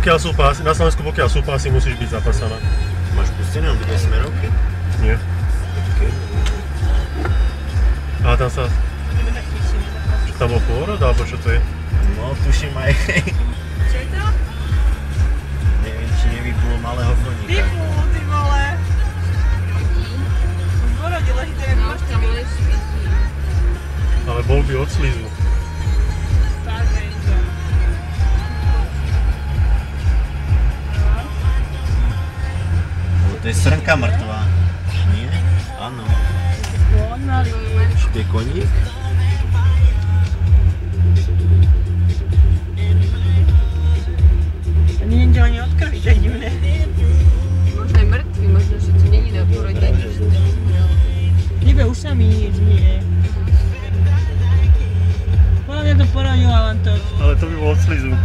pokiaľ sú pásy, na Slovensku pokiaľ sú pásy, musíš byť zapasaná. Máš pustené obidve smerovky? Nie. Okay. A tam sa... Tam bol pôrod, alebo čo to je? No, tuším aj. Čo je to? Neviem, či nevyplulo malého koníka. Vyplulo, ty vole! Už porodila, že to je môžete byť. Ale bol by od slízu. To je srnka mŕtvá. Nie? Áno. To je koník? Ani niečo ani odkrví, to je divné. Možno je mŕtvy, možno, že to není na porodenie. Líbe, už sa mi nič nie. Podľa mňa to porodila len to. Ale to by bol od slízu.